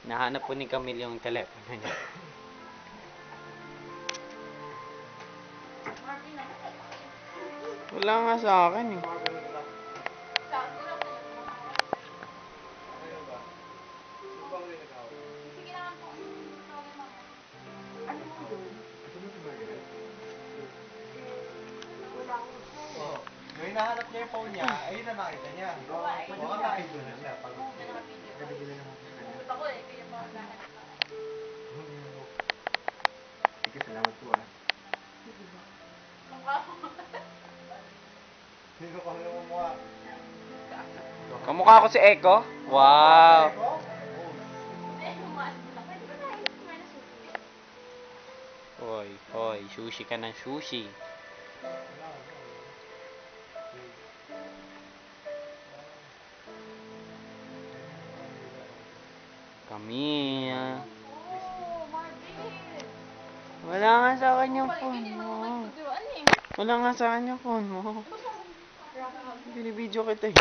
Nahanap po ni Camille yung telepono niya. Wala nga sa akin eh. Nung hinahanap niya yung phone niya, ayun na nakita niya. Baka nakita niya. Sige, salamat po ah. Sino ka na mukha? Kamukha ko si Echo? Wow! Hoy, sushi ka ng sushi. Camille. Wala nga sa akin yung phone mo. Wala nga sa akin yung phone mo. Binibidyo kita eh.